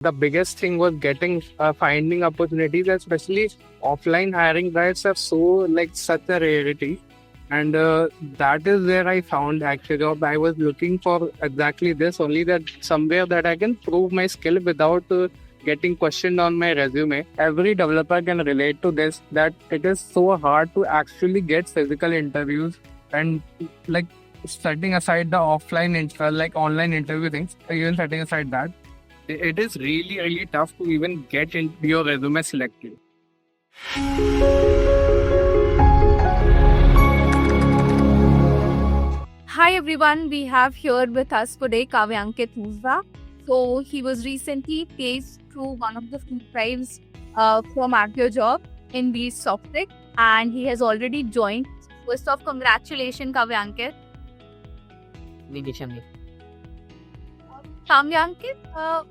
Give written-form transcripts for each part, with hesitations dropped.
The biggest thing was getting finding opportunities, especially offline hiring drives are so like such a rarity, and that is where I found actual job. I was looking for exactly this only, that somewhere that I can prove my skill without getting questioned on my resume. Every developer can relate to this, that it is so hard to actually get physical interviews, and like setting aside the offline like online interview things, even setting aside that, it is really, really tough to even get into your resume selected. Hi everyone, we have here with us today Kavyankit Musa. So he was recently placed through one of the food drives from AccuJob in the Softec, and he has already joined. First off, congratulations Kavyankit. Kavyankit,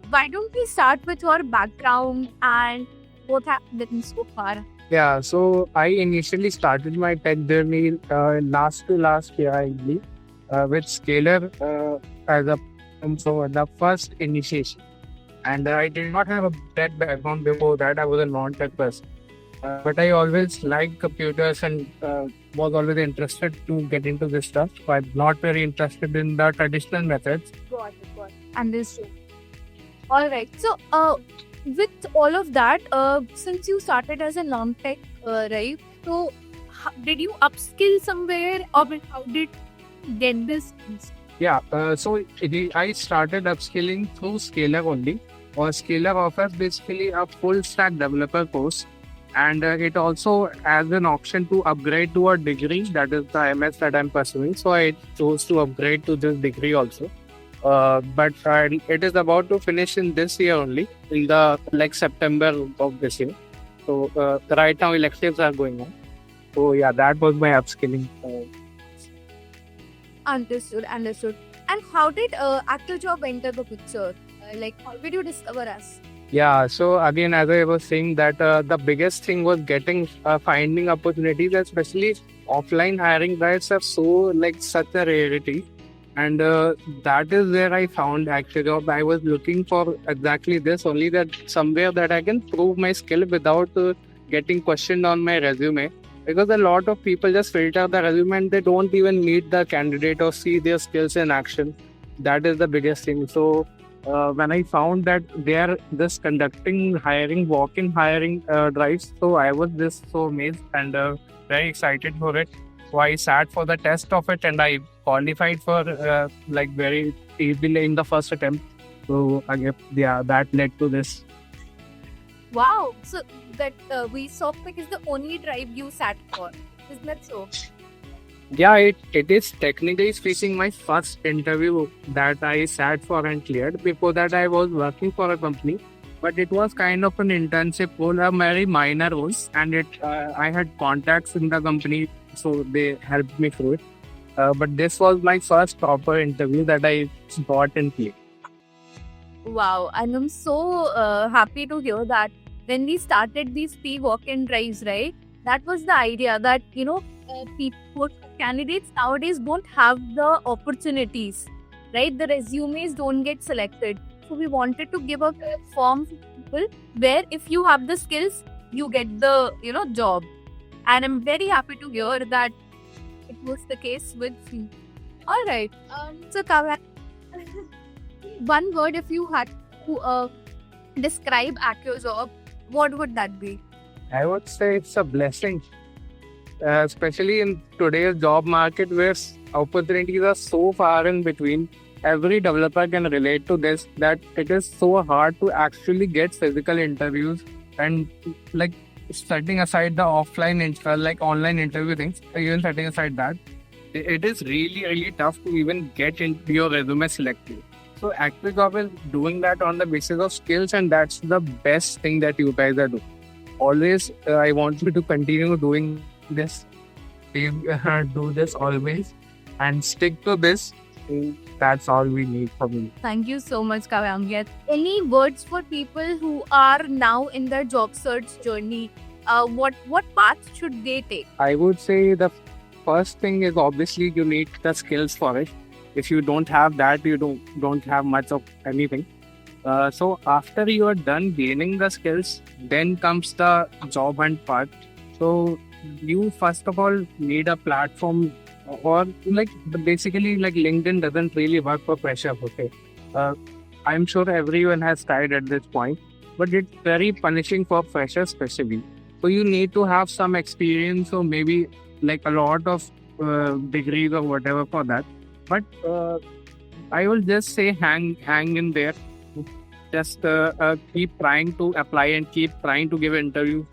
why don't we start with your background and what happened so far? Yeah, so I initially started my tech journey last to last year, I believe, with Scalar as a so the first initiation. And I did not have a tech background before that. I was a non-tech person, but I always liked computers and was always interested to get into this stuff. So I'm not very interested in the traditional methods. Got it. Understood. All right. So, with all of that, since you started as a non-tech, right? So, did you upskill somewhere, or how did you get this? Yeah, I started upskilling through Scalar only. Or Scalar offers basically a full stack developer course, and it also has an option to upgrade to a degree, that is the MS that I'm pursuing. So I chose to upgrade to this degree also. But it is about to finish in this year only, in the like September of this year. So right now electives are going on. So yeah, that was my upskilling. Understood. And how did AccuJob enter the picture? How did you discover us? Yeah, so again, as I was saying, that the biggest thing was getting finding opportunities, especially offline hiring drives are so like such a rarity, and that is where I found actual job. I was looking for exactly this only, that somewhere that I can prove my skill without getting questioned on my resume. Because a lot of people just filter the resume and they don't even meet the candidate or see their skills in action. That is the biggest thing. So when I found that they are just conducting hiring, walk-in hiring drives, so I was just so amazed and very excited for it. So I sat for the test of it and I qualified for like very easily in the first attempt. So again, yeah, that led to this. Wow. So that VSoftTech is the only drive you sat for. Isn't that so? Yeah, it is technically speaking my first interview that I sat for and cleared. Before that, I was working for a company, but it was kind of an internship role, a very minor role, and I had contacts in the company, so they helped me through it. But this was my first proper interview that I got and cleared. Wow, and I'm so happy to hear that when we started these free walk-in drives, right? That was the idea that people, candidates nowadays don't have the opportunities, right? The resumes don't get selected. So we wanted to give a platform to people where if you have the skills, you get the job. And I'm very happy to hear that it was the case with you. All right. So Kavya, one word if you had to describe AccuJob, what would that be? I would say it's a blessing, especially in today's job market where opportunities are so far in between. Every developer can relate to this, that it is so hard to actually get physical interviews, and like setting aside the offline like online interview things, even setting aside that, it is really, really tough to even get into your resume selected. So AccuJob is doing that on the basis of skills, and that's the best thing that you guys are doing. Always, I want you to continue doing this. Do this always and stick to this. That's all we need from you. Thank you so much, Kavyankit. Any words for people who are now in their job search journey? What path should they take? I would say the first thing is obviously you need the skills for it. If you don't have that, you don't have much of anything. So after you are done gaining the skills, then comes the job hunt part. So you first of all need a platform, or like basically like LinkedIn doesn't really work for fresher. Okay, uh, I'm sure everyone has tried at this point, but it's very punishing for freshers especially. So you need to have some experience, or maybe like a lot of degrees or whatever for that. But I will just say hang in there. Just keep trying to apply and keep trying to give interviews.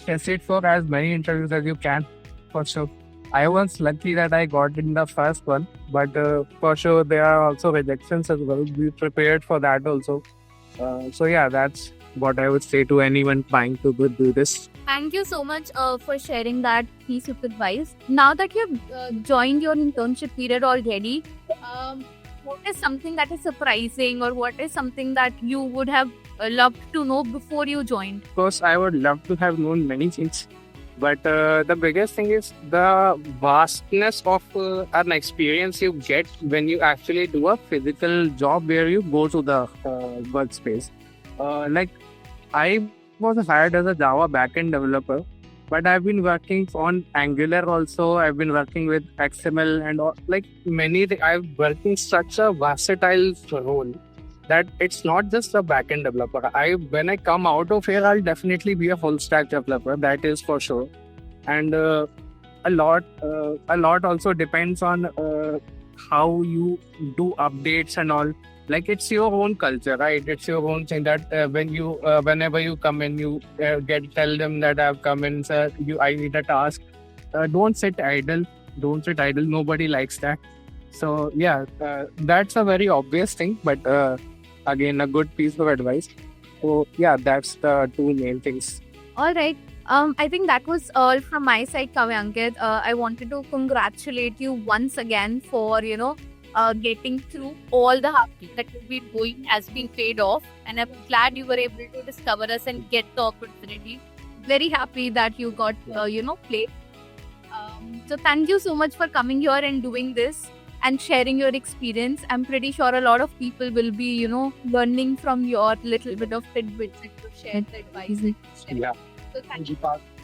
Test it for as many interviews as you can, for sure. I was lucky that I got in the first one, but for sure there are also rejections as well. Be prepared for that also. So yeah, that's what I would say to anyone trying to do this. Thank you so much for sharing that piece of advice. Now that you've joined your internship period already, um, what is something that is surprising, or what is something that you would have loved to know before you joined? Of course, I would love to have known many things, but the biggest thing is the vastness of an experience you get when you actually do a physical job where you go to the workspace. Like I was hired as a Java backend developer, but I've been working on Angular also. I've been working with XML and all, like I'm working such a versatile role that it's not just a backend developer. When I come out of here, I'll definitely be a full stack developer. That is for sure. And a lot also depends on how you do updates and all. Like it's your own culture, right? It's your own thing that whenever you come in, you tell them that I've come in, sir. I need a task. Don't sit idle. Don't sit idle. Nobody likes that. So yeah, that's a very obvious thing, but again, a good piece of advice. So yeah, that's the two main things. All right. I think that was all from my side, Kavyankit. I wanted to congratulate you once again for, getting through all the hard work that you've been doing has been paid off. And I'm glad you were able to discover us and get the opportunity. Very happy that you got, played. So thank you so much for coming here and doing this and sharing your experience. I'm pretty sure a lot of people will be, learning from your little bit of tidbits that you shared, the advice that you shared. Yeah. So thank Thank you. you.